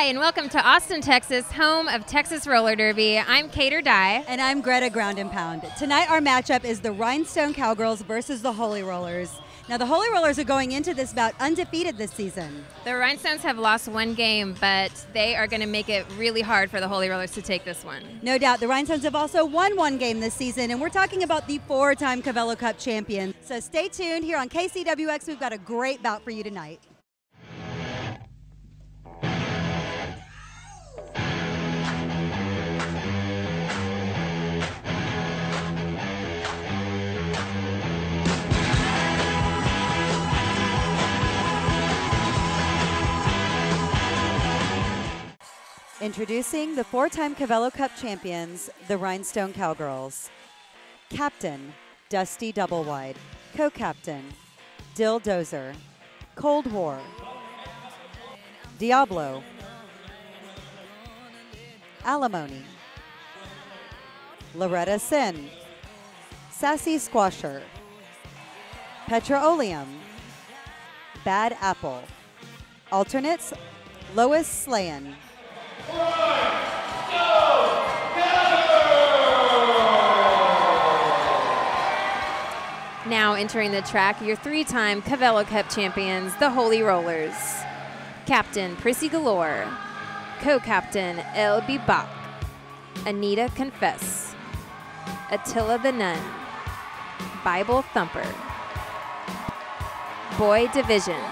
and welcome to Austin, Texas, home of Texas Roller Derby. I'm Kate or Die. And I'm Greta Ground and Pound. Tonight our matchup is the Rhinestone Cowgirls versus the Holy Rollers. Now the Holy Rollers are going into this bout undefeated this season. The Rhinestones have lost one game, but they are going to make it really hard for the Holy Rollers to take this one. No doubt. The Rhinestones have also won one game this season, and we're talking about the four-time Cavello Cup champion. So stay tuned here on KCWX. We've got a great bout for you tonight. Introducing the four-time Cavello Cup champions, the Rhinestone Cowgirls. Captain, Dusty Doublewide. Co-captain, Dill Dozer. Cold War. Diablo. Alimony. Loretta Sin. Sassy Squasher. Petroleum. Bad Apple. Alternates, Lois Slayan. Now entering the track, your three-time Cavello Cup champions, the Holy Rollers. Captain Prissy Galore. Co-captain El Bibak. Anita Confess. Attila the Nun. Bible Thumper. Boy Division.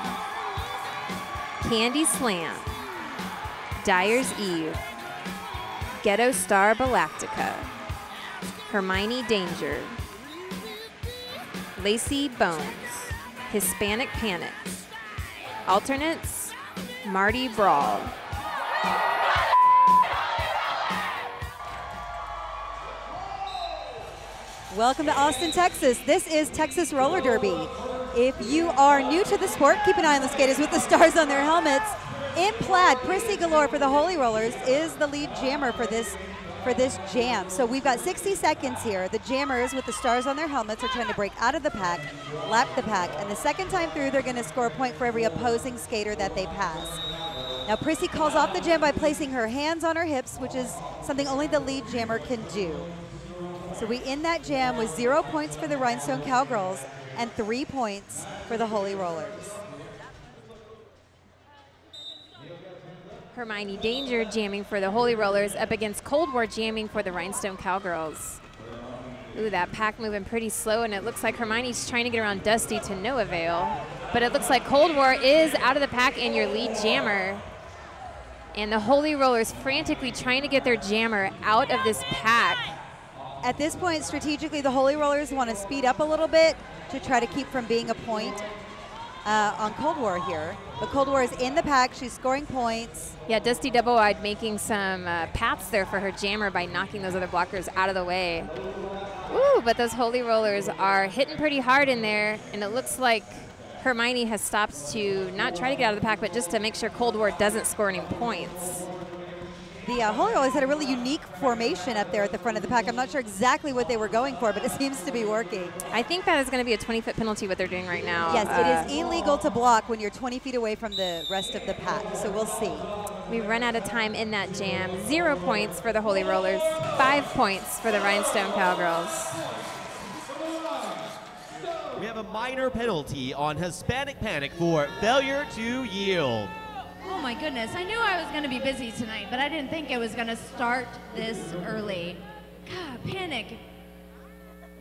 Candy Slam. Dyer's Eve. Ghetto Star Galactica. Hermione Danger. Lacey Bones. Hispanic Panic. Alternates, Marty Brawl. Welcome to Austin, Texas. This is Texas Roller Derby. If you are new to the sport, keep an eye on the skaters with the stars on their helmets. In plaid, Prissy Galore for the Holy Rollers is the lead jammer for this jam. So we've got 60 seconds here. The jammers with the stars on their helmets are trying to break out of the pack, lap the pack, and the second time through, they're going to score a point for every opposing skater that they pass. Now Prissy calls off the jam by placing her hands on her hips, which is something only the lead jammer can do. So we end that jam with 0 points for the Rhinestone Cowgirls and 3 points for the Holy Rollers. Hermione Danger jamming for the Holy Rollers up against Cold War jamming for the Rhinestone Cowgirls. Ooh, that pack moving pretty slow, and it looks like Hermione's trying to get around Dusty to no avail. But it looks like Cold War is out of the pack and your lead jammer. And the Holy Rollers frantically trying to get their jammer out of this pack. At this point, strategically, the Holy Rollers want to speed up a little bit to try to keep from being a point on Cold War here. But Cold War is in the pack. She's scoring points. Yeah, Dusty Doublewide making some paths there for her jammer by knocking those other blockers out of the way. Ooh, but those Holy Rollers are hitting pretty hard in there, and it looks like Hermione has stopped to not try to get out of the pack, but just to make sure Cold War doesn't score any points. The Holy Rollers had a really unique formation up there at the front of the pack. I'm not sure exactly what they were going for, but it seems to be working. I think that is going to be a 20-foot penalty what they're doing right now. Yes, it is illegal to block when you're 20 feet away from the rest of the pack, so we'll see. We run out of time in that jam. 0 points for the Holy Rollers, 5 points for the Rhinestone Cowgirls. We have a minor penalty on Hispanic Panic for failure to yield. Oh my goodness, I knew I was going to be busy tonight, but I didn't think it was going to start this early. God, Panic.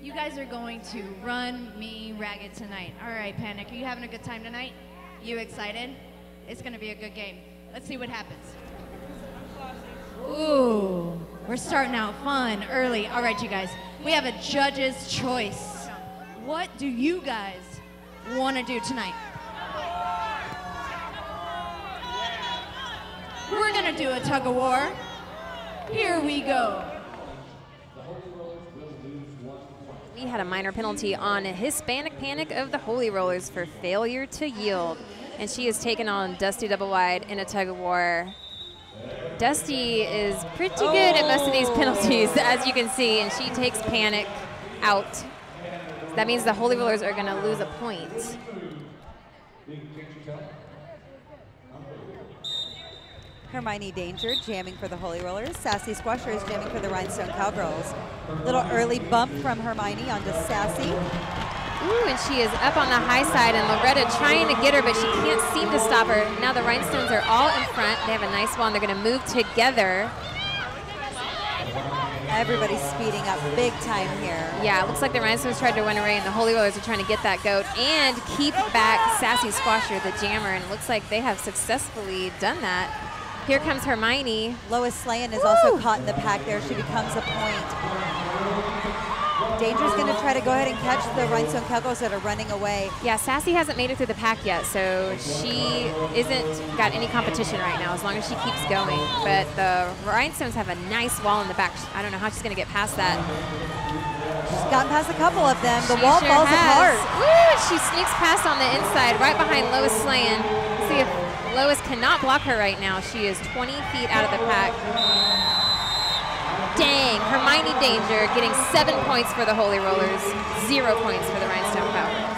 You guys are going to run me ragged tonight. All right, Panic, are you having a good time tonight? You excited? It's going to be a good game. Let's see what happens. Ooh, we're starting out fun early. All right, you guys, we have a judge's choice. What do you guys want to do tonight? We're gonna do a tug of war. Here we go. We had a minor penalty on Hispanic Panic of the Holy Rollers for failure to yield. And she has taken on Dusty Doublewide in a tug of war. Dusty is pretty good at most of these penalties, as you can see, and she takes Panic out. That means the Holy Rollers are gonna lose a point. Hermione Danger jamming for the Holy Rollers. Sassy Squasher is jamming for the Rhinestone Cowgirls. Little early bump from Hermione onto Sassy. Ooh, and she is up on the high side, and Loretta trying to get her, but she can't seem to stop her. Now the Rhinestones are all in front. They have a nice wall, and they're going to move together. Everybody's speeding up big time here. Yeah, it looks like the Rhinestones tried to run away, and the Holy Rollers are trying to get that goat and keep back Sassy Squasher, the jammer, and it looks like they have successfully done that. Here comes Hermione. Lois Slayan is also caught in the pack there. She becomes a point. Danger's going to try to go ahead and catch the Rhinestone Cowgirls that are running away. Yeah, Sassy hasn't made it through the pack yet, so she isn't got any competition right now as long as she keeps going. But the Rhinestones have a nice wall in the back. I don't know how she's going to get past that. She's gotten past a couple of them. The She wall sure falls apart. Woo, she sneaks past on the inside, right behind Lois Slayan. See if Lois cannot block her right now. She is 20 feet out of the pack. Dang, Hermione Danger getting 7 points for the Holy Rollers, 0 points for the Rhinestone Cowgirls.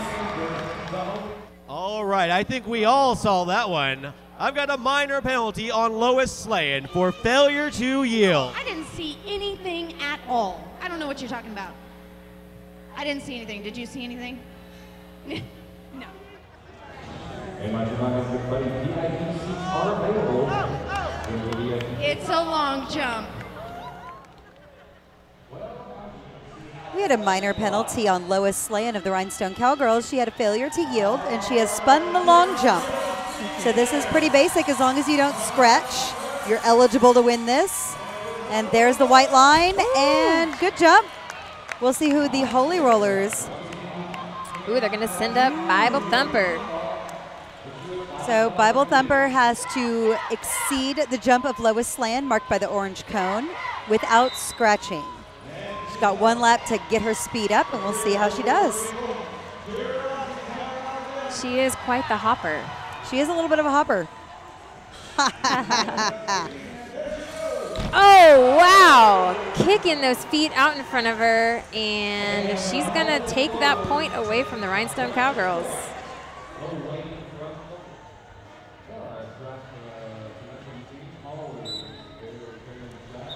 All right, I think we all saw that one. I've got a minor penalty on Lois Slayan for failure to yield. I didn't see anything at all. I don't know what you're talking about. I didn't see anything. Did you see anything? No. It's a long jump. We had a minor penalty on Lois Slayan of the Rhinestone Cowgirls. She had a failure to yield, and she has spun the long jump. So this is pretty basic. As long as you don't scratch, you're eligible to win this. And there's the white line, and good jump. We'll see who the Holy Rollers. Ooh, they're going to send up Bible Thumper. So Bible Thumper has to exceed the jump of Lois Slayan, marked by the orange cone, without scratching. She's got 1 lap to get her speed up, and we'll see how she does. She is quite the hopper. She is a little bit of a hopper. Oh, wow. Kicking those feet out in front of her, and she's going to take that point away from the Rhinestone Cowgirls.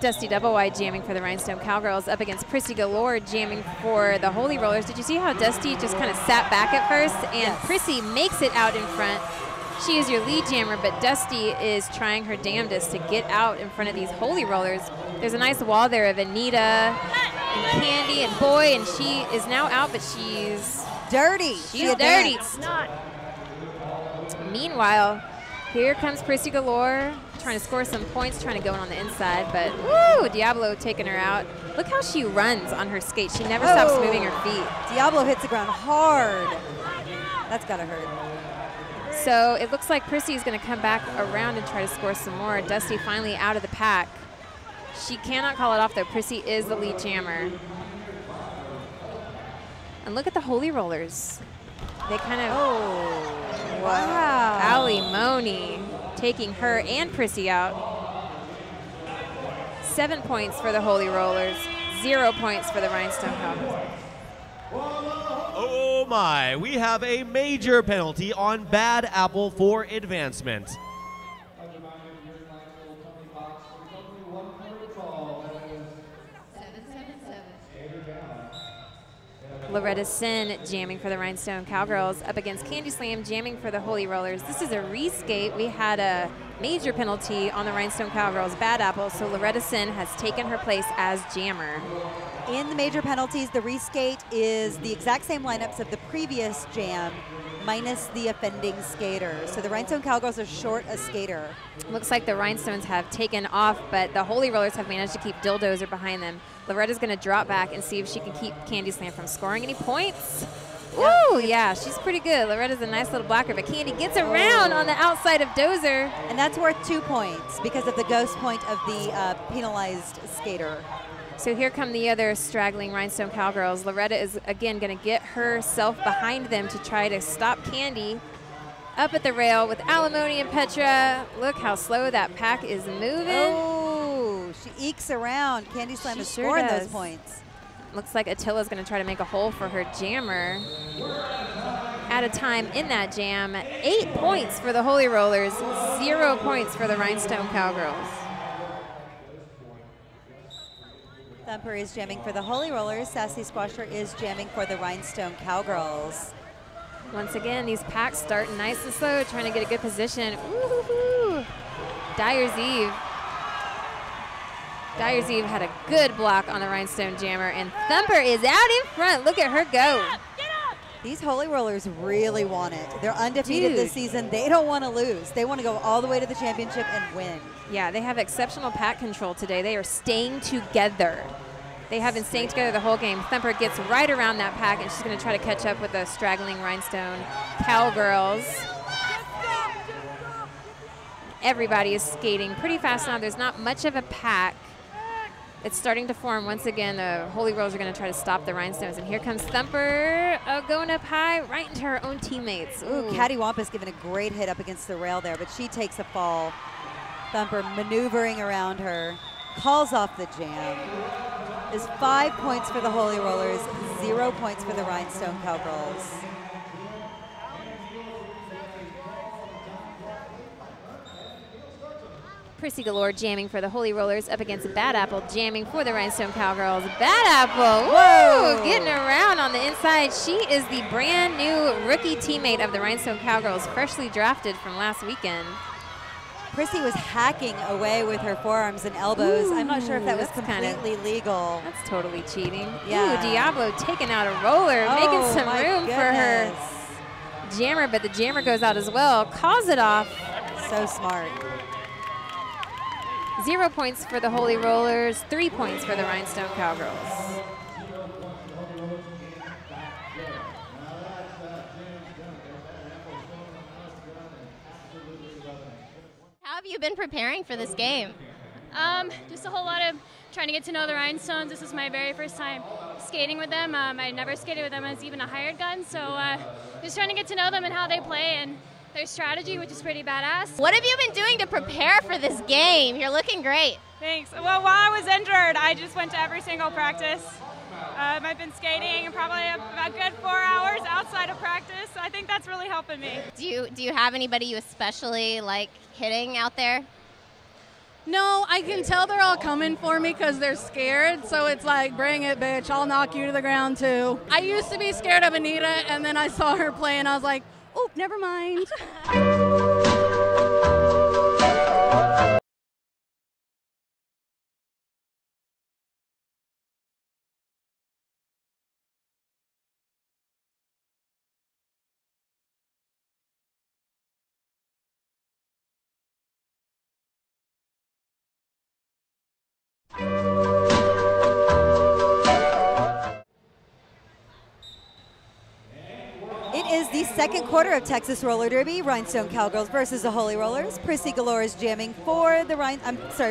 Dusty Doublewide jamming for the Rhinestone Cowgirls up against Prissy Galore jamming for the Holy Rollers. Did you see how Dusty just kind of sat back at first? And yes. Prissy makes it out in front. She is your lead jammer, but Dusty is trying her damnedest to get out in front of these Holy Rollers. There's a nice wall there of Anita and Candy and Boy, and she is now out, but she's dirty. She's dirty. Meanwhile, here comes Prissy Galore, trying to score some points, trying to go in on the inside, but woo, Diablo taking her out. Look how she runs on her skates. She never stops moving her feet. Diablo hits the ground hard. That's gotta hurt. So it looks like Prissy is going to come back around and try to score some more. Dusty finally out of the pack. She cannot call it off, though. Prissy is the lead jammer. And look at the Holy Rollers. They kind of... Oh, wow. Ali Moni taking her and Prissy out. 7 points for the Holy Rollers. 0 points for the Rhinestone Cowgirls. Oh my, we have a major penalty on Bad Apple for advancement. Loretta Sin jamming for the Rhinestone Cowgirls up against Candy Slam jamming for the Holy Rollers. This is a reskate. We had a major penalty on the Rhinestone Cowgirls, Bad Apple, so Loretta Sin has taken her place as jammer. In the major penalties, the reskate is the exact same lineups of the previous jam, minus the offending skater. So the Rhinestone Cowgirls are short a skater. Looks like the Rhinestones have taken off, but the Holy Rollers have managed to keep Dildozer behind them. Loretta's going to drop back and see if she can keep Candy Slam from scoring any points. Woo, yeah, she's pretty good. Loretta's a nice little blocker, but Candy gets around on the outside of Dozer. And that's worth 2 points because of the ghost point of the penalized skater. So here come the other straggling Rhinestone Cowgirls. Loretta is, again, going to get herself behind them to try to stop Candy. Up at the rail with Alimony and Petra. Look how slow that pack is moving. Oh, she ekes around. Candy Slam is scoring those points. Looks like Attila's going to try to make a hole for her jammer. at a time in that jam. 8 points for the Holy Rollers, 0 points for the Rhinestone Cowgirls. Thumper is jamming for the Holy Rollers. Sassy Squasher is jamming for the Rhinestone Cowgirls. Once again, these packs starting nice and slow, trying to get a good position. Ooh, Dyer's Eve. Dyer's Eve had a good block on the Rhinestone Jammer, and Thumper is out in front. Look at her go. These Holy Rollers really want it. They're undefeated this season. They don't want to lose. They want to go all the way to the championship and win. Yeah, they have exceptional pack control today. They are staying together. They have been staying together the whole game. Thumper gets right around that pack, and she's going to try to catch up with the straggling Rhinestone Cowgirls. Everybody is skating pretty fast now. There's not much of a pack. It's starting to form once again. The Holy Rollers are going to try to stop the Rhinestones. And here comes Thumper going up high right into her own teammates. Ooh. Cattywampus giving a great hit up against the rail there, but she takes a fall. Thumper maneuvering around her, calls off the jam. Is 5 points for the Holy Rollers, 0 points for the Rhinestone Cowgirls. Prissy Galore jamming for the Holy Rollers up against Bad Apple jamming for the Rhinestone Cowgirls. Bad Apple, whoa, getting around on the inside. She is the brand new rookie teammate of the Rhinestone Cowgirls, freshly drafted from last weekend. Prissy was hacking away with her forearms and elbows. Ooh, I'm not sure if that was completely legal. That's totally cheating. Yeah. Ooh, Diablo taking out a roller, making some room for her goodness. jammer, but the jammer goes out as well, calls it off. So smart. 0 points for the Holy Rollers, 3 points for the Rhinestone Cowgirls. How have you been preparing for this game? Just a whole lot of trying to get to know the Rhinestones. This is my very first time skating with them. I never skated with them as even a hired gun, so just trying to get to know them and how they play and their strategy, which is pretty badass. What have you been doing to prepare for this game? You're looking great. Thanks. Well, while I was injured, I just went to every single practice. I've been skating probably a good 4 hours outside of practice. I think that's really helping me. Do you have anybody you especially like hitting out there? No, I can tell they're all coming for me because they're scared. So it's like, bring it, bitch. I'll knock you to the ground, too. I used to be scared of Anita, and then I saw her play, and I was like, oh, never mind. It is the second quarter of Texas Roller Derby, Rhinestone Cowgirls versus the Holy Rollers. Prissy Galore is jamming for the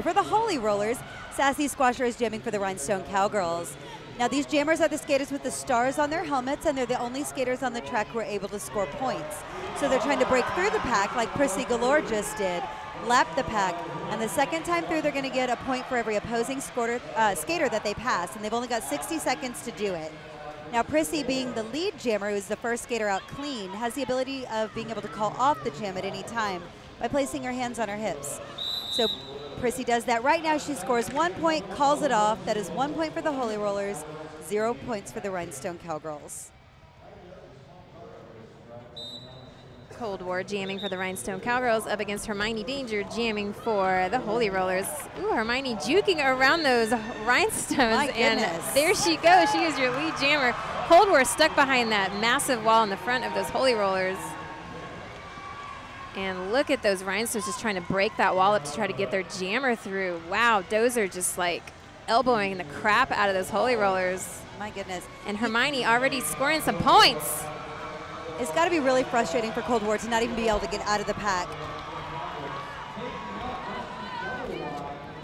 for the Holy Rollers. Sassy Squasher is jamming for the Rhinestone Cowgirls. Now these jammers are the skaters with the stars on their helmets, and they're the only skaters on the track who are able to score points. So they're trying to break through the pack like Prissy Galore just did, lap the pack, and the second time through they're going to get a point for every opposing skater that they pass, and they've only got 60 seconds to do it. Now Prissy, being the lead jammer, who's the first skater out clean, has the ability of being able to call off the jam at any time by placing her hands on her hips. So Prissy does that right now. She scores 1 point, calls it off. That is 1 point for the Holy Rollers, 0 points for the Rhinestone Cowgirls. Cold War jamming for the Rhinestone Cowgirls up against Hermione Danger jamming for the Holy Rollers. Ooh, Hermione juking around those Rhinestones. My goodness. And there she goes. She is your lead jammer. Cold War stuck behind that massive wall in the front of those Holy Rollers. And look at those Rhinestones just trying to break that wall up to try to get their jammer through. Wow, Dozer just like elbowing the crap out of those Holy Rollers. My goodness. And Hermione already scoring some points. It's got to be really frustrating for Cold War to not even be able to get out of the pack.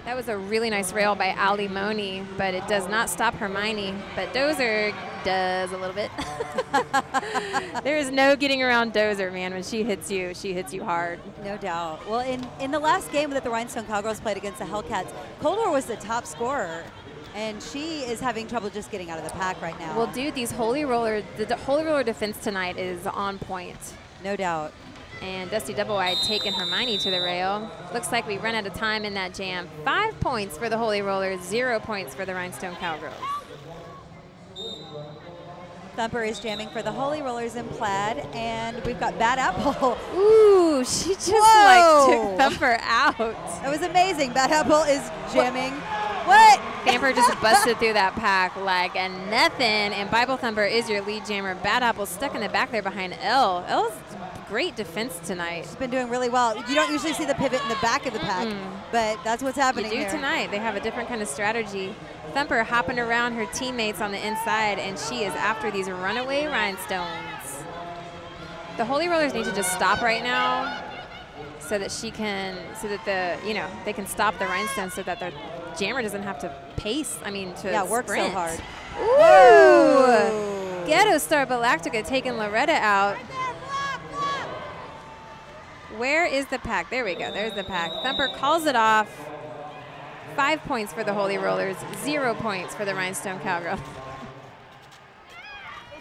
That was a really nice rail by Ali Moni, but it does not stop Hermione. But Dozer does a little bit. There is no getting around Dozer, man. When she hits you hard. No doubt. Well, in the last game that the Rhinestone Cowgirls played against the Hellcats, Cold War was the top scorer. And she is having trouble just getting out of the pack right now. Well, dude, the Holy Roller defense tonight is on point. No doubt. And Dusty Double-Wide taking Hermione to the rail. Looks like we run out of time in that jam. 5 points for the Holy Rollers, 0 points for the Rhinestone Cowgirls. Thumper is jamming for the Holy Rollers in plaid, and we've got Bad Apple. Ooh, she just like took Thumper out. That was amazing. Bad Apple is jamming. What? Thumper just busted through that pack like nothing, and Bible Thumper is your lead jammer. Bad Apple stuck in the back there behind Elle. Elle's great defense tonight. She's been doing really well. You don't usually see the pivot in the back of the pack, but that's what's happening You do here. tonight. They have a different kind of strategy. Thumper hopping around her teammates on the inside, and she is after these runaway rhinestones. The Holy Rollers need to just stop right now so that they can stop the rhinestones so that the jammer doesn't have to pace, work sprint. so hard. Ooh! Ghetto Star Galactica taking Loretta out. Where is the pack? There we go. There's the pack. Thumper calls it off. 5 points for the Holy Rollers, 0 points for the Rhinestone Cowgirls.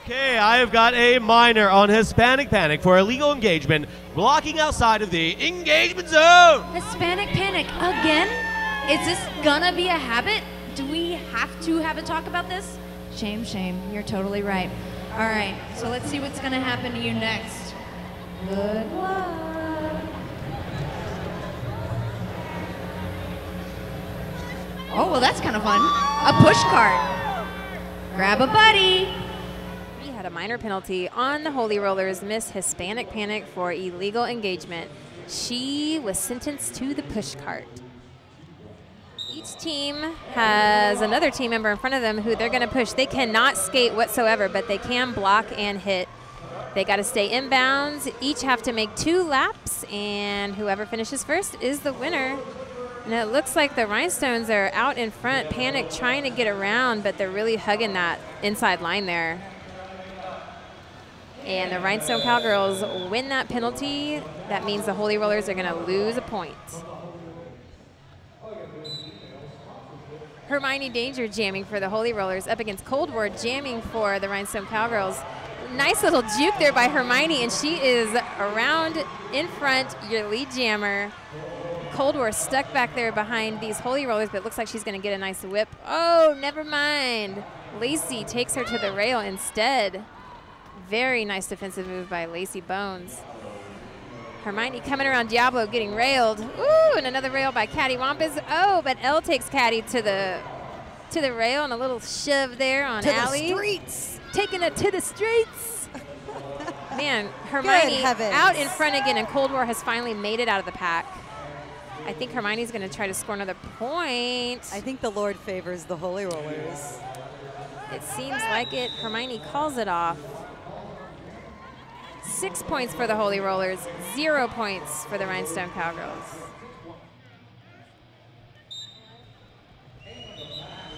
Okay, I have got a minor on Hispanic Panic for illegal engagement, blocking outside of the engagement zone. Hispanic Panic again? Is this gonna be a habit? Do we have to have a talk about this? Shame, shame. You're totally right. All right, so let's see what's gonna happen to you next. Good luck. Oh, well, that's kind of fun. A push cart. Grab a buddy. We had a minor penalty on the Holy Rollers, Miss Hispanic Panic for illegal engagement. She was sentenced to the push cart. Each team has another team member in front of them who they're going to push. They cannot skate whatsoever, but they can block and hit. They got to stay inbounds. Each have to make 2 laps, and whoever finishes first is the winner. And it looks like the Rhinestones are out in front, Panic trying to get around, but they're really hugging that inside line there. And the Rhinestone Cowgirls win that penalty. That means the Holy Rollers are going to lose a point. Hermione Danger jamming for the Holy Rollers up against Cold War jamming for the Rhinestone Cowgirls. Nice little juke there by Hermione, and she is around in front, your lead jammer. Cold War stuck back there behind these Holy Rollers, but it looks like she's going to get a nice whip. Oh, never mind. Lacey takes her to the rail instead. Very nice defensive move by Lacey Bones. Hermione coming around Diablo, getting railed. Ooh, and another rail by Caddy Wampus. Oh, but Elle takes Caddy to the rail, and a little shove there on Allie. To the streets. Taking it to the streets. Man, Hermione out in front again, and Cold War has finally made it out of the pack. I think Hermione's going to try to score another point. I think the Lord favors the Holy Rollers. It seems like it. Hermione calls it off. 6 points for the Holy Rollers, 0 points for the Rhinestone Cowgirls.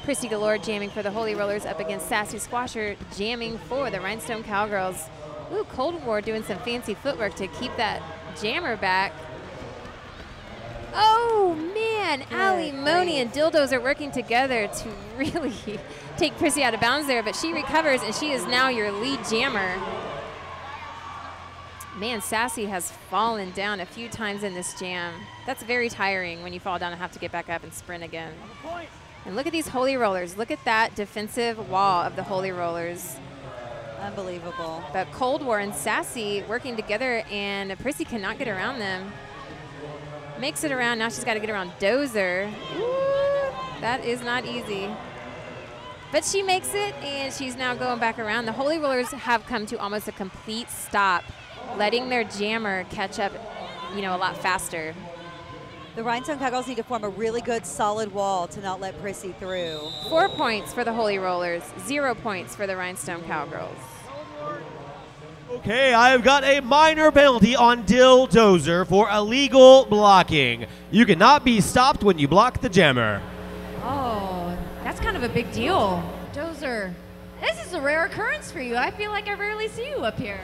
Prissy Galore jamming for the Holy Rollers up against Sassy Squasher jamming for the Rhinestone Cowgirls. Ooh, Cold War doing some fancy footwork to keep that jammer back. Oh, man, Allie, Moni, and Dildos are working together to really take Prissy out of bounds there, but she recovers, and she is now your lead jammer. Man, Sassy has fallen down a few times in this jam. That's very tiring when you fall down and have to get back up and sprint again. And look at these Holy Rollers. Look at that defensive wall of the Holy Rollers. Unbelievable. But Cold War and Sassy working together, and Prissy cannot get around them. Makes it around. Now she's got to get around Dozer. Ooh, that is not easy. But she makes it, and she's now going back around. The Holy Rollers have come to almost a complete stop, letting their jammer catch up, a lot faster. The Rhinestone Cowgirls need to form a really good, solid wall to not let Prissy through. 4 points for the Holy Rollers, 0 points for the Rhinestone Cowgirls. Okay, I've got a minor penalty on Dildozer for illegal blocking. You cannot be stopped when you block the jammer. Oh, that's kind of a big deal. Dozer, this is a rare occurrence for you. I feel like I rarely see you up here.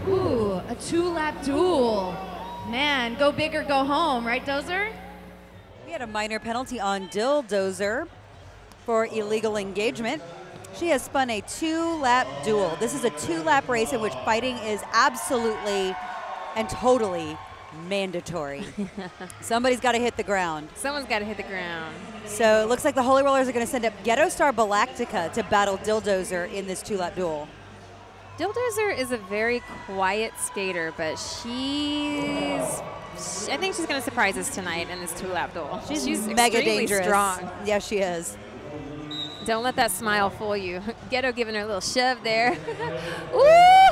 Ooh, a 2-lap duel. Man, go big or go home, right, Dozer? We had a minor penalty on Dildozer for illegal engagement. She has spun a 2-lap duel. This is a 2-lap race in which fighting is absolutely and totally mandatory. Somebody's got to hit the ground. Someone's got to hit the ground. So it looks like the Holy Rollers are going to send up Ghetto Star Galactica to battle Dildozer in this 2-lap duel. Dildozer is a very quiet skater, but I think she's going to surprise us tonight in this 2-lap duel. She's mega dangerous. Strong. Yeah, she is. Don't let that smile fool you. Ghetto giving her a little shove there. Ooh!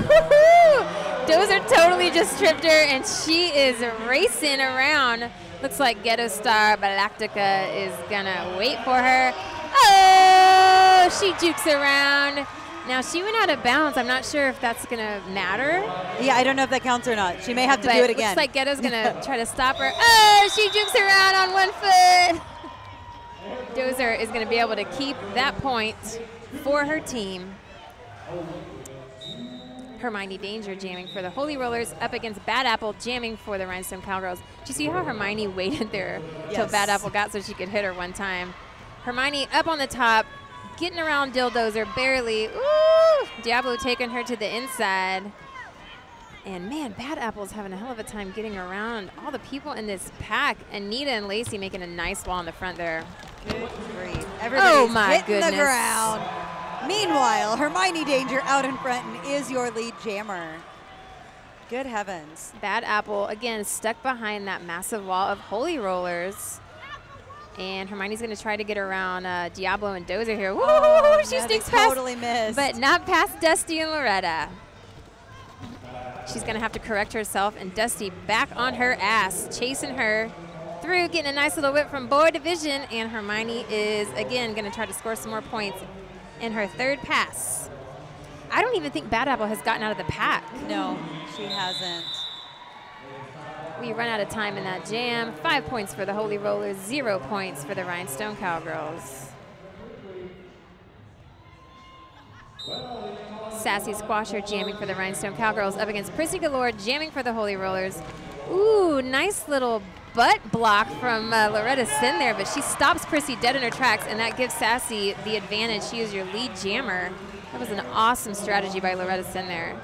Dozer totally just tripped her, and she is racing around. Looks like Ghetto Star Galactica is going to wait for her. Oh! She jukes around. Now, she went out of bounds. I'm not sure if that's going to matter. Yeah, I don't know if that counts or not. She may have to do it again. Looks like Ghetto's going to try to stop her. Oh, she jukes around on one foot. Dozer is going to be able to keep that point for her team. Hermione Danger jamming for the Holy Rollers up against Bad Apple jamming for the Rhinestone Cowgirls. Did you see how Hermione waited there till Bad Apple got so she could hit her one time? Hermione up on the top, getting around Dildozer barely. Ooh! Diablo taking her to the inside. And man, Bad Apple's having a hell of a time getting around all the people in this pack. Anita and Lacey making a nice wall in the front there. Good grief. Everybody's hitting goodness. the ground. Meanwhile, Hermione Danger out in front and is your lead jammer. Good heavens. Bad Apple, again, stuck behind that massive wall of Holy Rollers. And Hermione's going to try to get around Diablo and Dozer here. Woo! She sneaks past. Totally missed. But not past Dusty and Loretta. She's going to have to correct herself, and Dusty back on her ass, chasing her through, getting a nice little whip from Boy Division, and Hermione is, again, going to try to score some more points in her third pass. I don't even think Bad Apple has gotten out of the pack. No, she hasn't. We run out of time in that jam. 5 points for the Holy Rollers, 0 points for the Rhinestone Cowgirls. Sassy Squasher jamming for the Rhinestone Cowgirls up against Prissy Galore jamming for the Holy Rollers. Ooh, nice little butt block from Loretta Sin there, but she stops Prissy dead in her tracks, and that gives Sassy the advantage. She is your lead jammer. That was an awesome strategy by Loretta Sin there.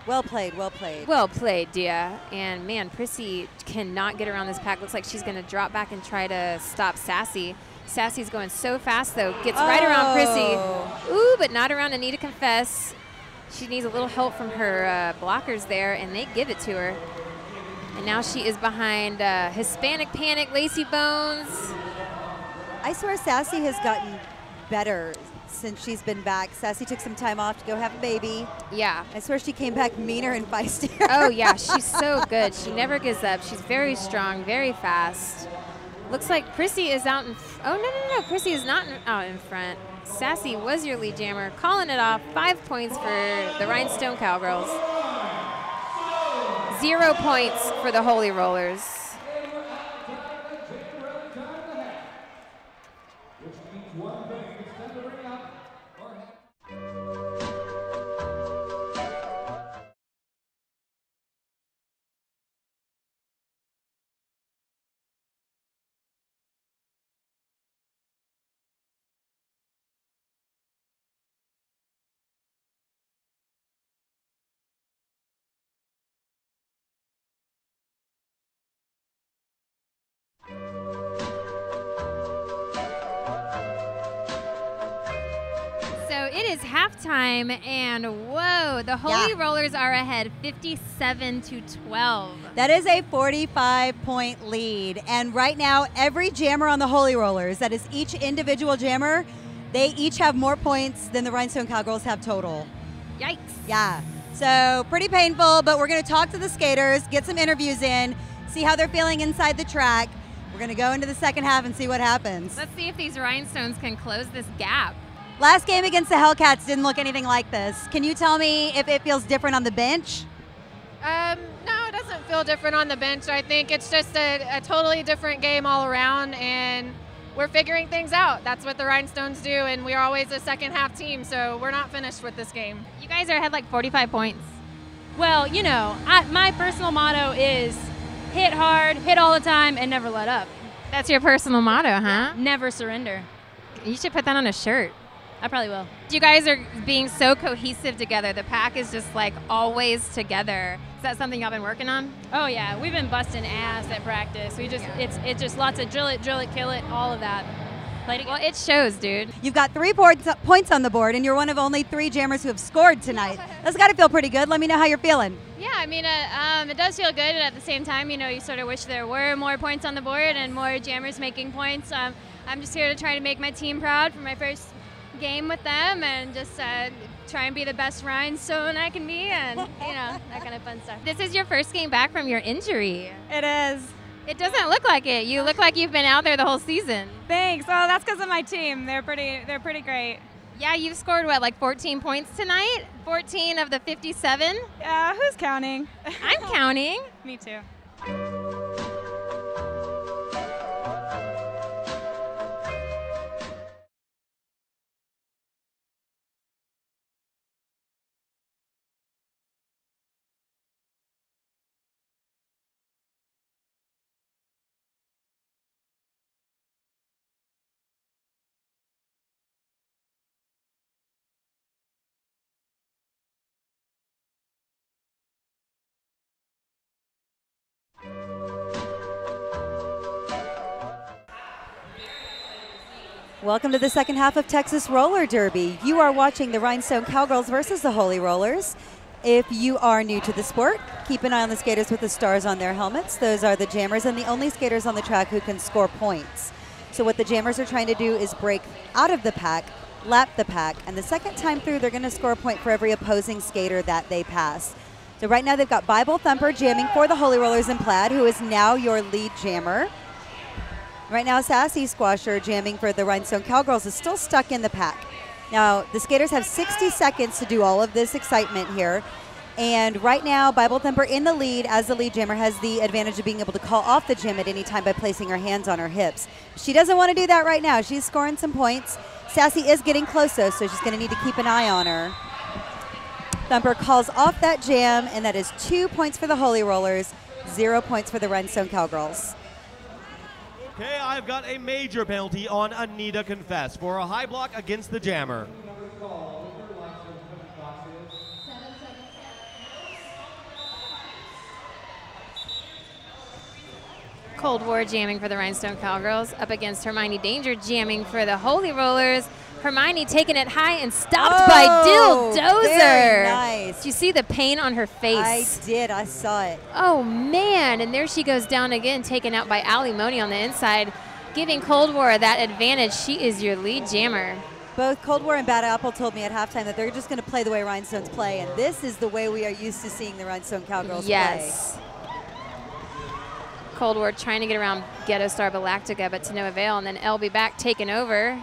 Well played, well played. Well played, Dia. And man, Prissy cannot get around this pack. Looks like she's going to drop back and try to stop Sassy. Sassy's going so fast, though. Gets right around Prissy. Ooh, but not around Anita Confess. She needs a little help from her blockers there, and they give it to her. And now she is behind Hispanic Panic, Lacey Bones. I swear Sassy has gotten better since she's been back. Sassy took some time off to go have a baby. Yeah. I swear she came back meaner and feistier. Oh, yeah. She's so good. She never gives up. She's very strong, very fast. Looks like Prissy is out in no. Prissy is not out in front. Sassy was your lead jammer. Calling it off. 5 points for the Rhinestone Cowgirls. 0 points for the Holy Rollers. It is halftime, and whoa, the Holy Rollers are ahead 57-12. That is a 45-point lead. And right now, every jammer on the Holy Rollers, that is each individual jammer, they each have more points than the Rhinestone Cowgirls have total. Yikes. Yeah. So pretty painful, but we're going to talk to the skaters, get some interviews in, see how they're feeling inside the track. We're going to go into the second half and see what happens. Let's see if these Rhinestones can close this gap. Last game against the Hellcats didn't look anything like this. Can you tell me if it feels different on the bench? No, it doesn't feel different on the bench. I think it's just a totally different game all around, and we're figuring things out. That's what the Rhinestones do, and we're always a second half team, so we're not finished with this game. You guys are ahead like 45 points. Well, my personal motto is hit hard, hit all the time, and never let up. That's your personal motto, huh? Never surrender. You should put that on a shirt. I probably will. You guys are being so cohesive together. The pack is just like always together. Is that something y'all been working on? Oh yeah, we've been busting ass at practice. We just it's just lots of drill it, kill it, all of that. Well, it shows, dude. You've got 3 points on the board, and you're one of only 3 jammers who have scored tonight. That's got to feel pretty good. Let me know how you're feeling. Yeah, I mean, it does feel good, and at the same time, you know, you sort of wish there were more points on the board and more jammers making points. I'm just here to try to make my team proud for my first game with them, and just try and be the best Rhinestone I can be, and you know, that kind of fun stuff. This is your first game back from your injury. It is. It doesn't look like it. You look like you've been out there the whole season. Thanks. Well, that's because of my team. They're pretty great. Yeah, you've scored, what, like 14 points tonight? 14 of the 57? Who's counting? I'm counting. Me too. Welcome to the second half of Texas Roller Derby. You are watching the Rhinestone Cowgirls versus the Holy Rollers. If you are new to the sport, keep an eye on the skaters with the stars on their helmets. Those are the jammers and the only skaters on the track who can score points. So what the jammers are trying to do is break out of the pack, lap the pack, and the second time through, they're going to score a point for every opposing skater that they pass. So right now they've got Bible Thumper jamming for the Holy Rollers in plaid, who is now your lead jammer. Right now, Sassy Squasher jamming for the Rhinestone Cowgirls is still stuck in the pack. Now, the skaters have 60 seconds to do all of this excitement here. And right now, Bible Thumper in the lead as the lead jammer has the advantage of being able to call off the jam at any time by placing her hands on her hips. She doesn't want to do that right now. She's scoring some points. Sassy is getting close, though, so she's going to need to keep an eye on her. Thumper calls off that jam, and that is 2 points for the Holy Rollers, 0 points for the Rhinestone Cowgirls. Okay, I've got a major penalty on Anita Confess for a high block against the jammer. Cold War jamming for the Rhinestone Cowgirls up against Hermione Danger jamming for the Holy Rollers. Hermione taking it high and stopped by Dill Dozer. Very nice. Did you see the pain on her face? I did. I saw it. Oh, man. And there she goes down again, taken out by Ali Moni on the inside, giving Cold War that advantage. She is your lead jammer. Both Cold War and Bad Apple told me at halftime that they're just going to play the way Rhinestones play, and this is the way we are used to seeing the Rhinestone Cowgirls play. Cold War trying to get around Ghetto Star Galactica, but to no avail. And then LB back taking over,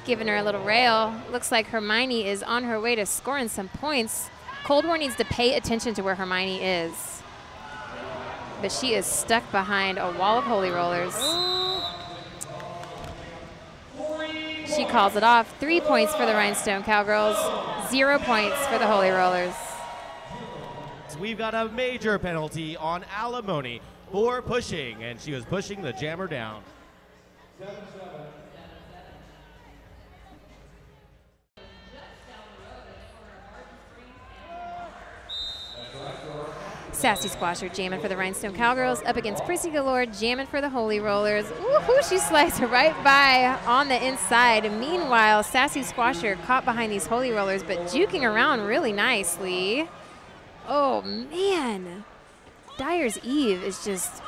giving her a little rail. Looks like Hermione is on her way to scoring some points. Cold War needs to pay attention to where Hermione is. But she is stuck behind a wall of Holy Rollers. She calls it off. 3 points for the Rhinestone Cowgirls, 0 points for the Holy Rollers. We've got a major penalty on Alimony for pushing, and she was pushing the jammer down. Sassy Squasher jamming for the Rhinestone Cowgirls up against Prissy Galore jamming for the Holy Rollers. Ooh, she sliced her right by on the inside. Meanwhile, Sassy Squasher caught behind these Holy Rollers, but juking around really nicely. Oh, man. Dyer's Eve is just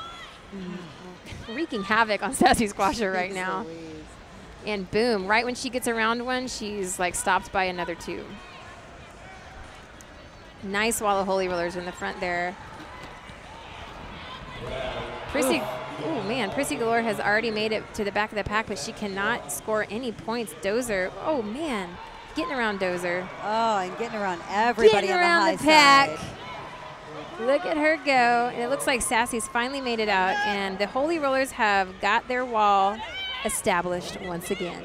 wreaking havoc on Sassy Squasher right now. And boom, right when she gets around one, she's like stopped by another two. Nice wall of Holy Rollers in the front there. Prissy, oh man, Prissy Galore has already made it to the back of the pack, but she cannot score any points. Dozer, oh man, getting around Dozer. Oh, and getting around everybody getting on around the the high pack. side. Look at her go. And it looks like Sassy's finally made it out, and the Holy Rollers have got their wall established once again.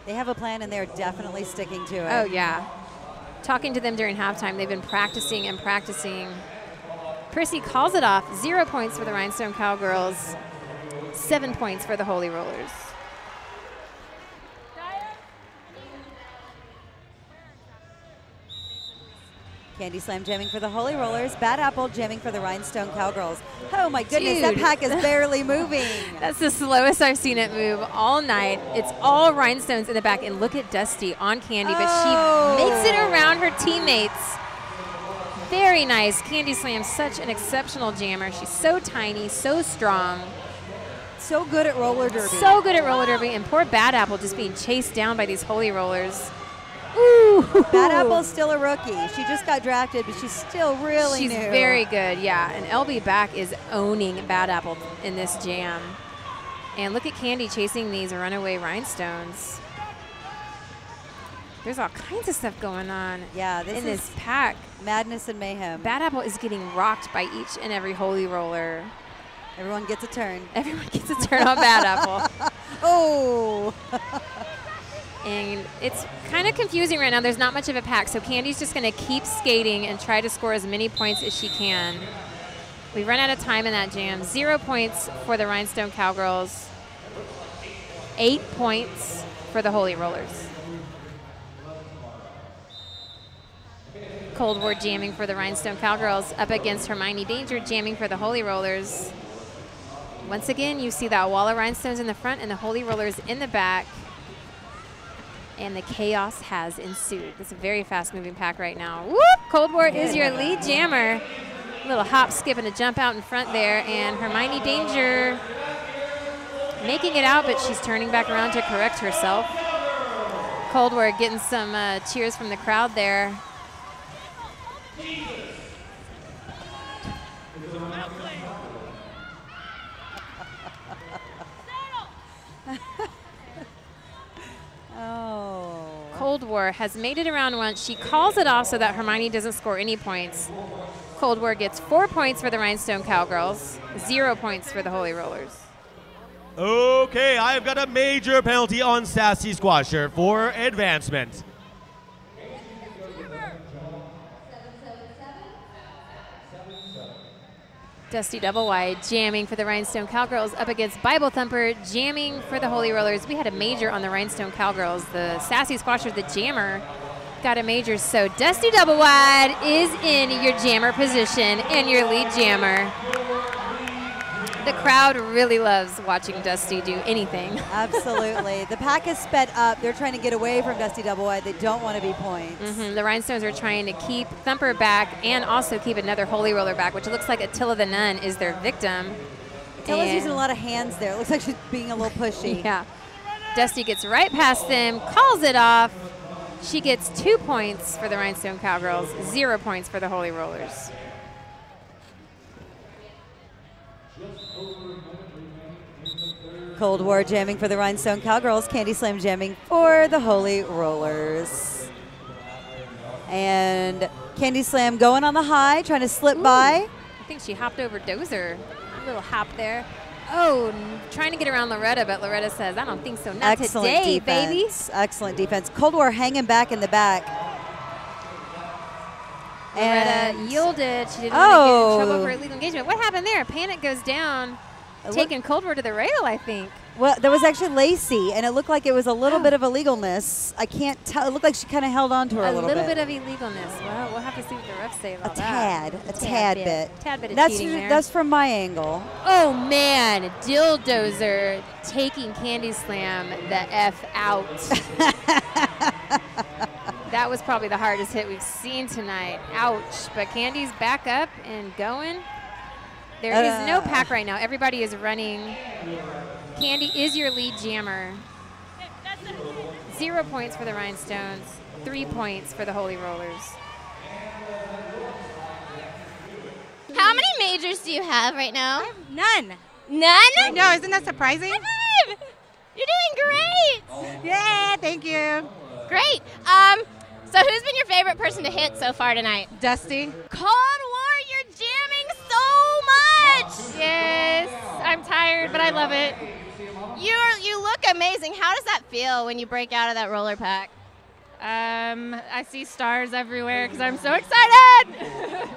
They have a plan, and they're definitely sticking to it. Oh, yeah. Talking to them during halftime, they've been practicing and practicing. Prissy calls it off. 0 points for the Rhinestone Cowgirls. 7 points for the Holy Rollers. Candy Slam jamming for the Holy Rollers. Bad Apple jamming for the Rhinestone Cowgirls. Oh my goodness, that Dude. pack is barely moving. That's the slowest I've seen it move all night. It's all Rhinestones in the back, and look at Dusty on Candy, but she makes it around her teammates. Very nice. Candy Slam's such an exceptional jammer. She's so tiny, so strong. So good at roller derby. So good at roller derby, and poor Bad Apple just being chased down by these Holy Rollers. Ooh. Bad Apple's still a rookie. She just got drafted, but she's still really She's new. very good, yeah. And LB back is owning Bad Apple in this jam. And look at Candy chasing these runaway Rhinestones. There's all kinds of stuff going on in this pack. Madness and mayhem. Bad Apple is getting rocked by each and every Holy Roller. Everyone gets a turn. Everyone gets a turn on Bad Apple. Oh. And it's kind of confusing right now. There's not much of a pack, so Candy's just going to keep skating and try to score as many points as she can. We run out of time in that jam. 0 points for the Rhinestone Cowgirls. 8 points for the Holy Rollers. Cold War jamming for the Rhinestone Cowgirls up against Hermione Danger jamming for the Holy Rollers. Once again, you see that wall of Rhinestones in the front and the Holy Rollers in the back. And the chaos has ensued. It's a very fast-moving pack right now. Whoop! Cold War is your lead jammer. A little hop, skip, and a jump out in front there. And Hermione Danger making it out, but she's turning back around to correct herself. Cold War getting some cheers from the crowd there. Oh. Cold War has made it around once. She calls it off so that Hermione doesn't score any points. Cold War gets 4 points for the Rhinestone Cowgirls, 0 points for the Holy Rollers. Okay, I've got a major penalty on Sassy Squasher for advancement. Dusty double wide jamming for the Rhinestone Cowgirls up against Bible Thumper jamming for the Holy Rollers. We had a major on the Rhinestone Cowgirls. The Sassy Squasher, the jammer, got a major. So Dusty double wide is in your jammer position and your lead jammer. The crowd really loves watching Dusty do anything. Absolutely. The pack is sped up. They're trying to get away from Dusty double wide. They don't want to be points. The Rhinestones are trying to keep Thumper back and also keep another Holy Roller back, which looks like Attila the Nun is their victim. Attila's using a lot of hands there. It looks like she's being a little pushy. Yeah. Dusty gets right past them, calls it off. She gets 2 points for the Rhinestone Cowgirls, 0 points for the Holy Rollers. Cold War jamming for the Rhinestone Cowgirls. Candy Slam jamming for the Holy Rollers. And Candy Slam going on the high, trying to slip by. I think she hopped over Dozer. A little hop there. Oh, trying to get around Loretta, but Loretta says, I don't think so. Not today, baby. Excellent defense. Cold War hanging back in the back. Loretta yielded. She didn't want to get in trouble for illegal engagement. What happened there? Panic goes down. Taking Cold War to the rail, I think. Well, there was actually Lacey, and it looked like it was a little bit of illegalness. I can't tell. It looked like she kind of held on to her a little bit. A little bit of illegalness. Well, we'll have to see what the refs say about that. A tad bit. Tad bit of cheating there. That's from my angle. Oh, man. Dilldozer taking Candy Slam the F out. That was probably the hardest hit we've seen tonight. Ouch. But Candy's back up and going. There is no pack right now. Everybody is running. Candy is your lead jammer. 0 points for the Rhinestones, 3 points for the Holy Rollers. How many majors do you have right now? I have none. None? No, isn't that surprising? You're doing great. Yeah, thank you. Great. So who's been your favorite person to hit so far tonight? Dusty. Cold War, you're jamming so much. Yes, I'm tired, but I love it. You look amazing. How does that feel when you break out of that roller pack? I see stars everywhere because I'm so excited.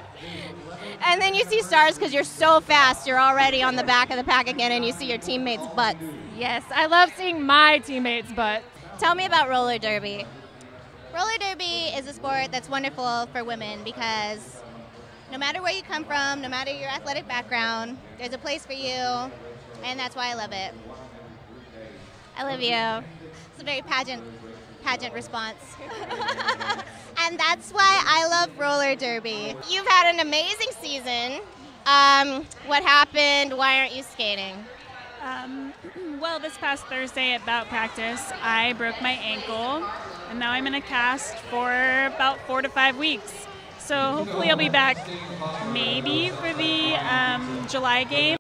And then you see stars because you're so fast. You're already on the back of the pack again, and you see your teammates' butts. Yes, I love seeing my teammates' butts. Tell me about roller derby. Roller derby is a sport that's wonderful for women because no matter where you come from, no matter your athletic background, there's a place for you, and that's why I love it. I love you. It's a very pageant response. And that's why I love roller derby. You've had an amazing season. What happened? Why aren't you skating? Well, this past Thursday at bout practice, I broke my ankle, and now I'm in a cast for about 4 to 5 weeks. So hopefully I'll be back maybe for the July game.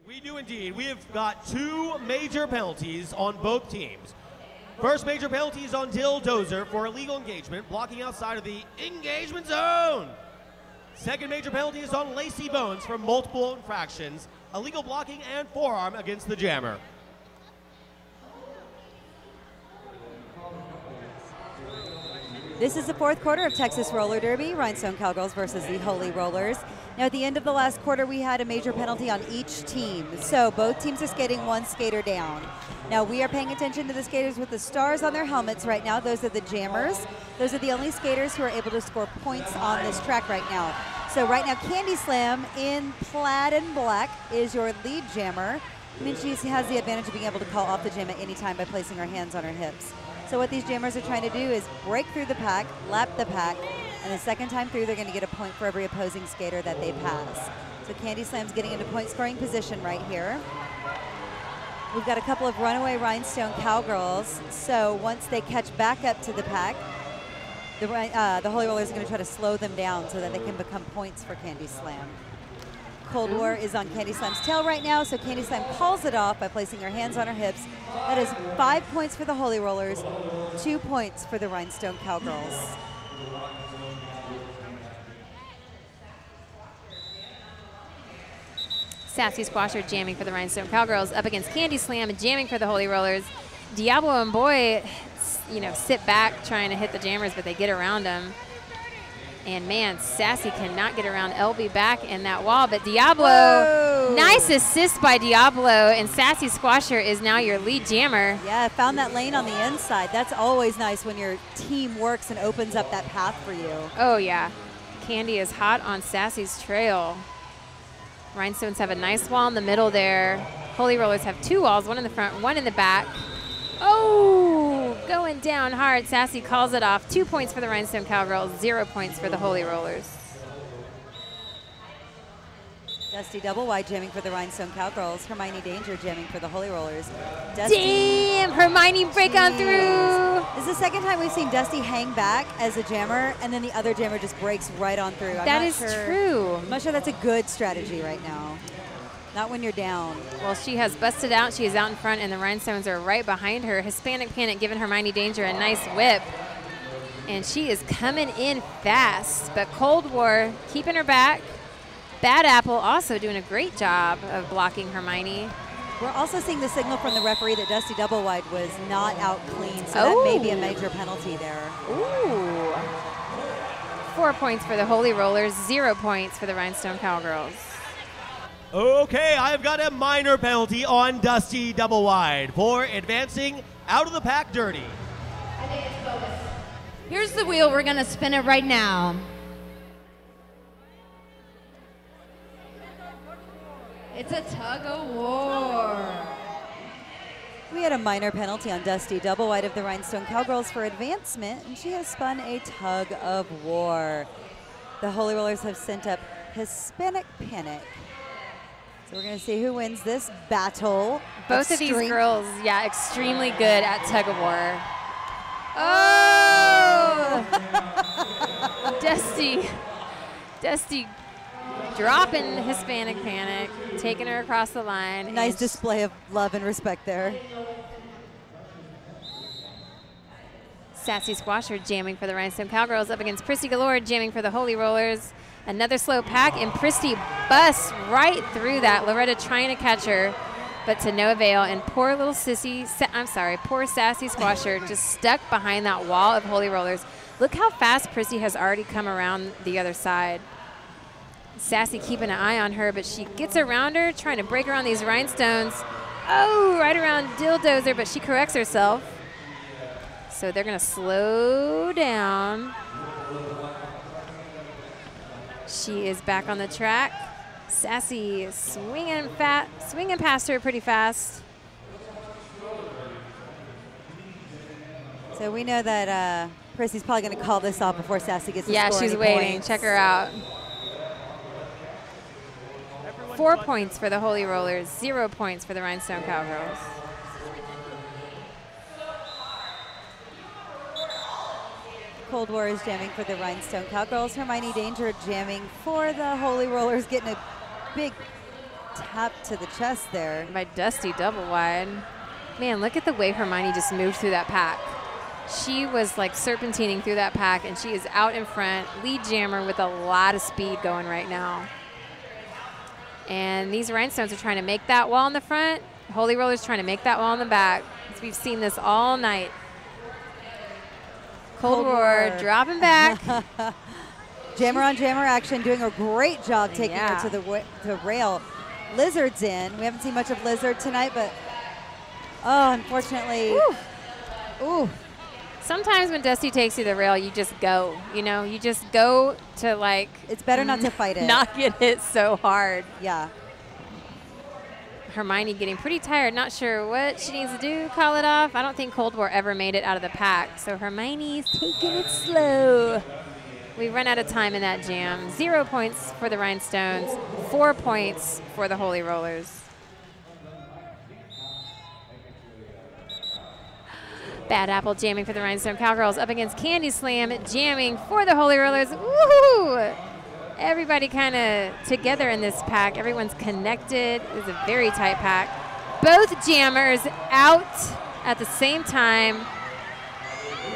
We do indeed. We have got 2 major penalties on both teams. First major penalty is on Dill Dozer for illegal engagement, blocking outside of the engagement zone. Second major penalty is on Lacey Bones for multiple infractions, illegal blocking and forearm against the jammer. This is the 4th quarter of Texas Roller Derby, Rhinestone Cowgirls versus the Holy Rollers. Now at the end of the last quarter, we had a major penalty on each team. So both teams are skating 1 skater down. Now we are paying attention to the skaters with the stars on their helmets right now. Those are the jammers. Those are the only skaters who are able to score points on this track right now. So right now, Candy Slam in plaid and black is your lead jammer. I mean, she has the advantage of being able to call off the jam at any time by placing her hands on her hips. So what these jammers are trying to do is break through the pack, lap the pack, and the second time through, they're going to get a point for every opposing skater that they pass. So Candy Slam's getting into point scoring position right here. We've got a couple of runaway Rhinestone Cowgirls. So once they catch back up to the pack, the Holy Rollers are going to try to slow them down so that they can become points for Candy Slam. Cold War is on Candy Slam's tail right now, so Candy Slam calls it off by placing her hands on her hips. That is 5 points for the Holy Rollers, 2 points for the Rhinestone Cowgirls. Sassy Squasher jamming for the Rhinestone Cowgirls up against Candy Slam jamming for the Holy Rollers. Diablo and Boy, sit back trying to hit the jammers, but they get around them. And man, Sassy cannot get around LB back in that wall, but Diablo, whoa, nice assist by Diablo, and Sassy Squasher is now your lead jammer. Yeah, found that lane on the inside. That's always nice when your team works and opens up that path for you. Oh yeah, Candy is hot on Sassy's trail. Rhinestones have a nice wall in the middle there. Holy Rollers have 2 walls, one in the front, one in the back. Oh, going down hard. Sassy calls it off. 2 points for the Rhinestone Cowgirls, 0 points for the Holy Rollers. Dusty double wide jamming for the Rhinestone Cowgirls. Hermione Danger jamming for the Holy Rollers. Dusty, damn, Hermione break on through. This is the second time we've seen Dusty hang back as a jammer, and then the other jammer just breaks right on through. That is true. I'm not sure that's a good strategy right now. Not when you're down. Well, she has busted out. She is out in front, and the Rhinestones are right behind her. Hispanic Panic giving Hermione Danger a nice whip. And she is coming in fast. But Cold War keeping her back. Bad Apple also doing a great job of blocking Hermione. We're also seeing the signal from the referee that Dusty Double Wide was not out clean, so that may be a major penalty there. Ooh. 4 points for the Holy Rollers, 0 points for the Rhinestone Cowgirls. Okay, I've got a minor penalty on Dusty Double Wide for advancing out of the pack dirty. Here's the wheel. We're going to spin it right now. It's a tug of war. We had a minor penalty on Dusty Double Wide of the Rhinestone Cowgirls for advancement, and she has spun a tug of war. The Holy Rollers have sent up Hispanic Panic. So we're going to see who wins this battle. Both of these girls, yeah, extremely good at tug of war. Oh! Oh, Dusty dropping Hispanic Panic, taking her across the line. Nice display of love and respect there. Sassy Squasher jamming for the Rhinestone Cowgirls up against Prissy Galore jamming for the Holy Rollers. Another slow pack, and Prissy busts right through that. Loretta trying to catch her, but to no avail. And poor little poor Sassy Squasher just stuck behind that wall of Holy Rollers. Look how fast Prissy has already come around the other side. Sassy keeping an eye on her, but she gets around her, trying to break around these Rhinestones. Oh, right around Dildozer, but she corrects herself. So they're going to slow down. She is back on the track. Sassy swinging past her pretty fast. So we know that Prissy's probably going to call this off before Sassy gets to score she's any waiting. points. Check her out. 4 points for the Holy Rollers, 0 points for the Rhinestone Cowgirls. Cold War is jamming for the Rhinestone Cowgirls. Hermione Danger jamming for the Holy Rollers, getting a big tap to the chest there. By Dusty double wide. Man, look at the way Hermione just moved through that pack. She was like serpentining through that pack, and she is out in front, lead jammer with a lot of speed going right now. And these Rhinestones are trying to make that wall in the front. Holy Rollers trying to make that wall in the back. So we've seen this all night. Cold War dropping back. Jammer on jammer action, doing a great job taking her to the rail. Lizard's in. We haven't seen much of Lizard tonight, but unfortunately. Ooh. Sometimes when Dusty takes you to the rail, you just go. You know, you just go to like. It's better not to fight it. Not get hit so hard. Yeah. Hermione getting pretty tired, not sure what she needs to do, call it off. I don't think Cold War ever made it out of the pack, so Hermione's taking it slow. We run out of time in that jam. 0 points for the Rhinestones, 4 points for the Holy Rollers. Bad Apple jamming for the Rhinestone Cowgirls up against Candy Slam jamming for the Holy Rollers. Woohoo! Everybody kind of together in this pack. Everyone's connected. It's a very tight pack. Both jammers out at the same time.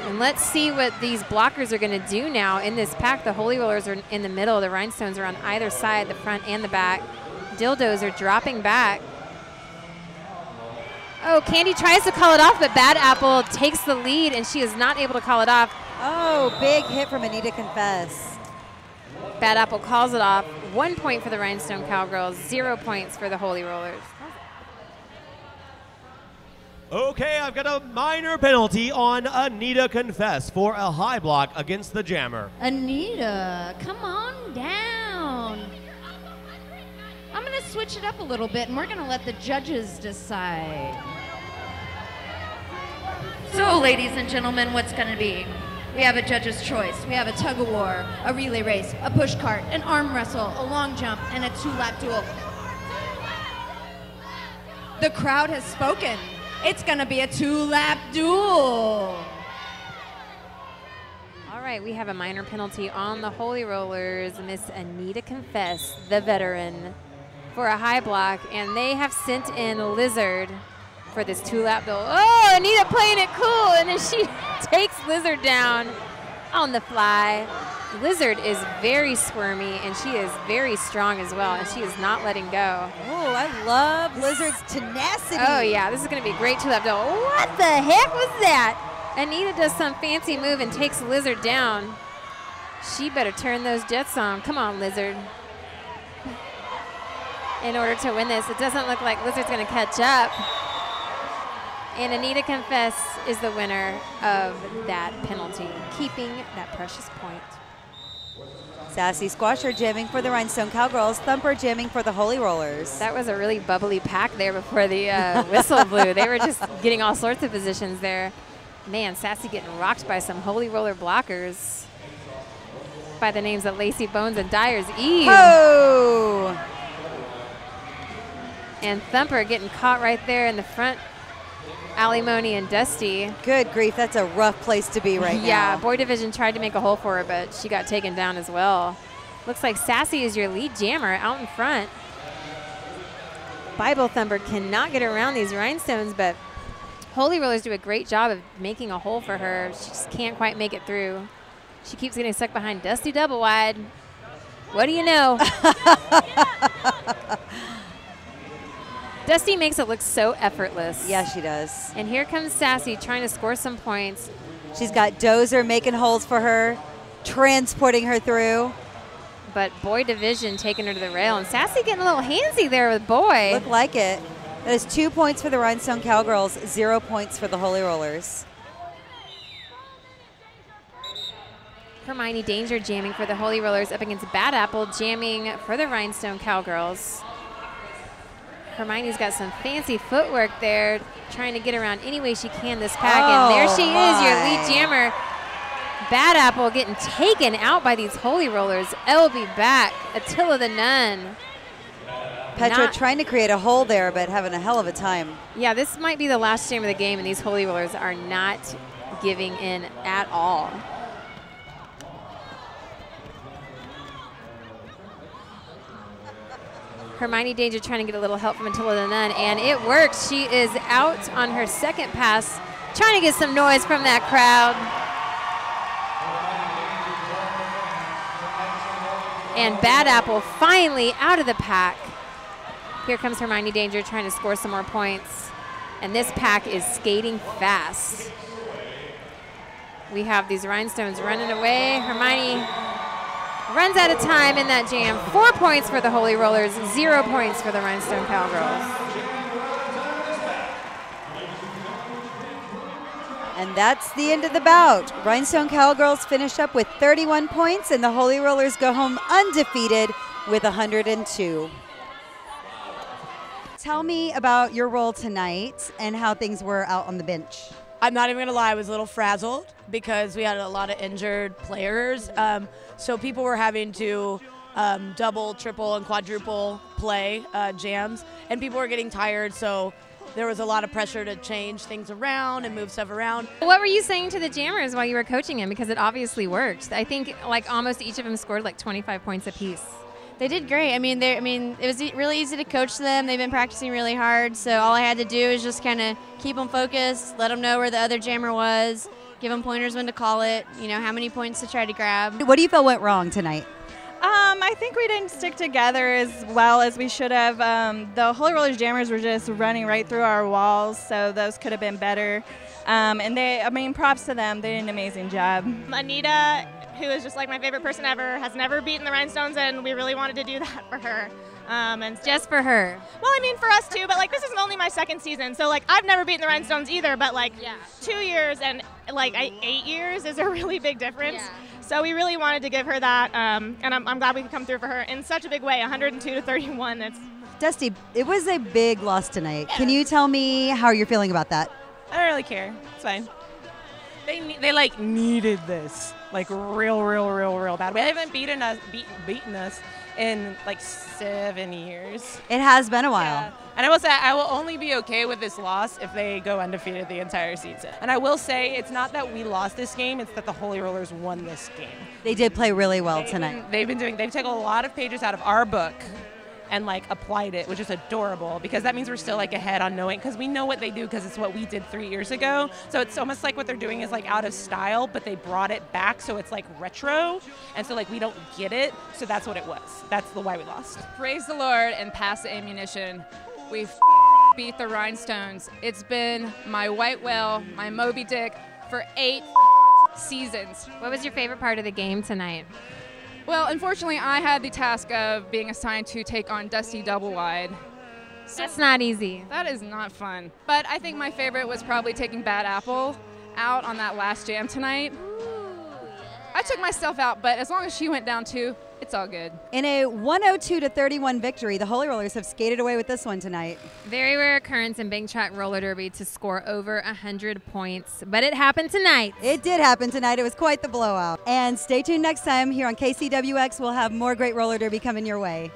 And let's see what these blockers are going to do now in this pack. The Holy Rollers are in the middle. The Rhinestones are on either side, the front and the back. Dildos are dropping back. Oh, Candy tries to call it off, but Bad Apple takes the lead, and she is not able to call it off. Oh, big hit from Anita Confess. Bad Apple calls it off. 1 point for the Rhinestone Cowgirls, 0 points for the Holy Rollers. Okay, I've got a minor penalty on Anita Confess for a high block against the jammer. Anita, come on down. I'm going to switch it up a little bit, and we're going to let the judges decide. So, ladies and gentlemen, what's going to be? We have a judge's choice. We have a tug of war, a relay race, a push cart, an arm wrestle, a long jump, and a 2-lap duel. The crowd has spoken. It's going to be a 2-lap duel. All right, we have a minor penalty on the Holy Rollers. Miss Anita Confess, the veteran, for a high block, and they have sent in Lizard for this 2-lap duel. Oh, Anita playing it cool, and then she takes Lizard down on the fly. Lizard is very squirmy, and she is very strong as well, and she is not letting go. Oh, I love Lizard's tenacity. Oh, yeah, this is going to be a great 2-lap duel. What the heck was that? Anita does some fancy move and takes Lizard down. She better turn those jets on. Come on, Lizard. In order to win this, it doesn't look like Lizard's going to catch up. And Anita Confess is the winner of that penalty, keeping that precious point. Sassy Squasher jamming for the Rhinestone Cowgirls, Thumper jamming for the Holy Rollers. That was a really bubbly pack there before the whistle blew. They were just getting all sorts of positions there. Man, Sassy getting rocked by some Holy Roller blockers by the names of Lacey Bones and Dyer's Eve. Oh! And Thumper getting caught right there in the front Alimony and Dusty. Good grief, that's a rough place to be right now. Yeah, Boy Division tried to make a hole for her, but she got taken down as well. Looks like Sassy is your lead jammer out in front. Bible Thumper cannot get around these Rhinestones, but Holy Rollers do a great job of making a hole for her. She just can't quite make it through. She keeps getting stuck behind Dusty double wide. What do you know? Dusty makes it look so effortless. Yeah, she does. And here comes Sassy trying to score some points. She's got Dozer making holes for her, transporting her through. But Boy Division taking her to the rail. And Sassy getting a little handsy there with Boy. Look like it. That is 2 points for the Rhinestone Cowgirls, 0 points for the Holy Rollers. Hermione Danger jamming for the Holy Rollers up against Bad Apple jamming for the Rhinestone Cowgirls. Hermione's got some fancy footwork there, trying to get around any way she can this pack. And there she is, your lead jammer. Bad Apple getting taken out by these Holy Rollers. LB back, Attila the Nun. Petra trying to create a hole there, but having a hell of a time. Yeah, this might be the last jam of the game, and these Holy Rollers are not giving in at all. Hermione Danger trying to get a little help from Attila the Nun, and it works. She is out on her second pass, trying to get some noise from that crowd. And Bad Apple finally out of the pack. Here comes Hermione Danger trying to score some more points. And this pack is skating fast. We have these Rhinestones running away. Hermione runs out of time in that jam. 4 points for the Holy Rollers, 0 points for the Rhinestone Cowgirls. And that's the end of the bout. Rhinestone Cowgirls finish up with 31 points, and the Holy Rollers go home undefeated with 102. Tell me about your role tonight and how things were out on the bench. I'm not even going to lie, I was a little frazzled because we had a lot of injured players. So people were having to double, triple, and quadruple play jams, and people were getting tired, so there was a lot of pressure to change things around and move stuff around. What were you saying to the jammers while you were coaching them? Because it obviously worked. I think like almost each of them scored like 25 points apiece. They did great. I mean, it was really easy to coach them. They've been practicing really hard, so all I had to do is just kind of keep them focused, let them know where the other jammer was, give them pointers when to call it, you know, how many points to try to grab. What do you feel went wrong tonight? I think we didn't stick together as well as we should have. The Holy Rollers jammers were just running right through our walls, so those could have been better. And props to them. They did an amazing job. Anita, who is just like my favorite person ever, has never beaten the Rhinestones, and we really wanted to do that for her. And just for her. Well, I mean, for us too, but like this isn't only my second season, so like I've never beaten the Rhinestones either, but like 2 years and like 8 years is a really big difference. Yeah. So we really wanted to give her that, and I'm glad we could come through for her in such a big way, 102-31. That's Dusty, it was a big loss tonight. Can you tell me how you're feeling about that? I don't really care. It's fine. They like needed this like real bad. They haven't beaten us in like 7 years. It has been a while. Yeah. And I will say I will only be okay with this loss if they go undefeated the entire season. And I will say it's not that we lost this game, it's that the Holy Rollers won this game. They did play really well tonight. They've taken a lot of pages out of our book and like applied it, which is adorable because that means we're still like ahead on knowing, because we know what they do because it's what we did 3 years ago. So it's almost like what they're doing is like out of style, but they brought it back, so it's like retro, and so like we don't get it. So that's what it was. That's the why we lost. Praise the Lord and pass the ammunition. We beat the Rhinestones. It's been my white whale, my Moby Dick for 8 seasons. What was your favorite part of the game tonight? Well, unfortunately, I had the task of being assigned to take on Dusty Double Wide. So that's not easy. That is not fun. But I think my favorite was probably taking Bad Apple out on that last jam tonight. I took myself out, but as long as she went down too, it's all good. In a 102-31 victory, the Holy Rollers have skated away with this one tonight. Very rare occurrence in Big Track Roller Derby to score over 100 points, but it happened tonight. It did happen tonight. It was quite the blowout. And stay tuned next time here on KCWX. We'll have more great roller derby coming your way.